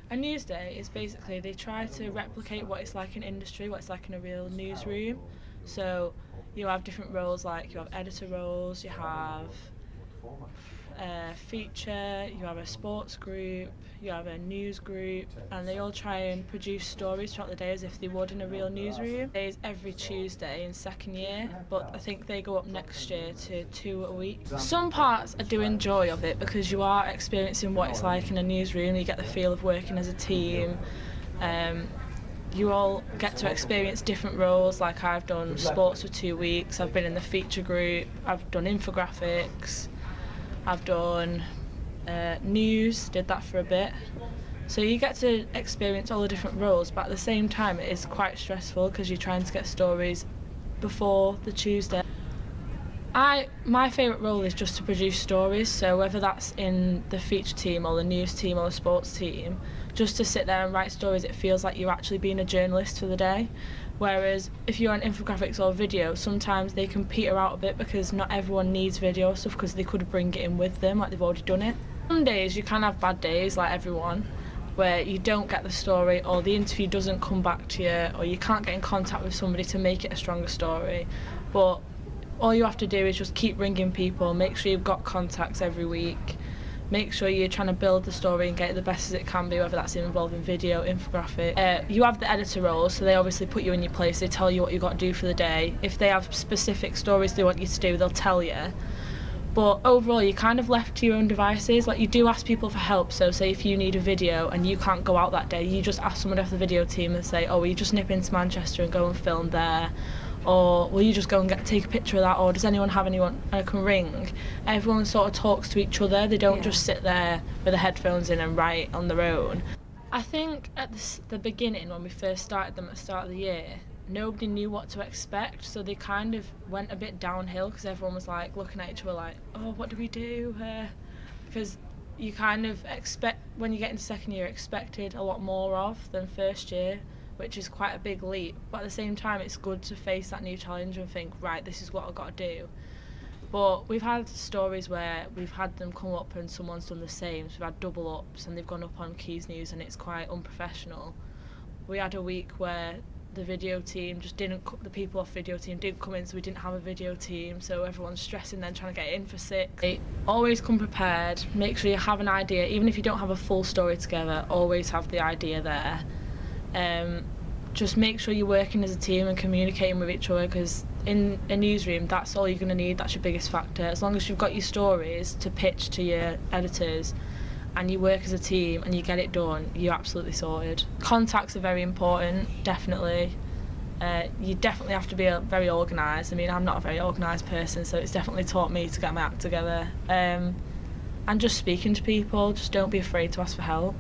A news day is basically they try to replicate what it's like in industry, what it's like in a real newsroom. So you have different roles, like you have editor roles, you have a feature, you have a sports group, you have a news group, and they all try and produce stories throughout the day as if they would in a real newsroom. Days every Tuesday in second year, but I think they go up next year to 2 a week. Some parts I do enjoy of it because you are experiencing what it's like in a newsroom. You get the feel of working as a team. You all get to experience different roles. Like I've done sports for 2 weeks, I've been in the feature group, I've done infographics, I've done news, did that for a bit. So you get to experience all the different roles, but at the same time it is quite stressful because you're trying to get stories before the Tuesday. My favourite role is just to produce stories, so whether that's in the feature team or the news team or the sports team, just to sit there and write stories, it feels like you're actually being a journalist for the day. Whereas if you're on infographics or video, sometimes they can peter out a bit because not everyone needs video stuff because they could bring it in with them, like they've already done it. Some days you can have bad days, like everyone, where you don't get the story or the interview doesn't come back to you or you can't get in contact with somebody to make it a stronger story. But all you have to do is just keep ringing people, make sure you've got contacts every week, make sure you're trying to build the story and get it the best as it can be, whether that's involving video, infographic. You have the editor role, so they obviously put you in your place, they tell you what you've got to do for the day. If they have specific stories they want you to do, they'll tell you. But overall, you're kind of left to your own devices. Like, you do ask people for help, so say if you need a video and you can't go out that day, you just ask someone off the video team and say, oh, will you just nip into Manchester and go and film there? Or will you just go and take a picture of that? Or does anyone have anyone I can ring? Everyone sort of talks to each other. They don't just sit there with the headphones in and write on their own. I think at the beginning, when we first started them at the start of the year, nobody knew what to expect, so they kind of went a bit downhill because everyone was like looking at each other like, oh, what do we do? Because you kind of expect, when you get into second year, expected a lot more of than first year, which is quite a big leap. But at the same time, it's good to face that new challenge and think, right, this is what I've got to do. But we've had stories where we've had them come up and someone's done the same. So we've had double ups and they've gone up on Keys News and it's quite unprofessional. We had a week where the video team just didn't, the people off video team didn't come in, so we didn't have a video team, so everyone's stressing then trying to get in for 6. Always come prepared, make sure you have an idea, even if you don't have a full story together, always have the idea there. Just make sure you're working as a team and communicating with each other, because in a newsroom that's all you're going to need, that's your biggest factor. As long as you've got your stories to pitch to your editors and you work as a team and you get it done, you're absolutely sorted. Contacts are very important, definitely. You definitely have to be very organised. I mean, I'm not a very organised person, so it's definitely taught me to get my act together. And just speaking to people, just don't be afraid to ask for help.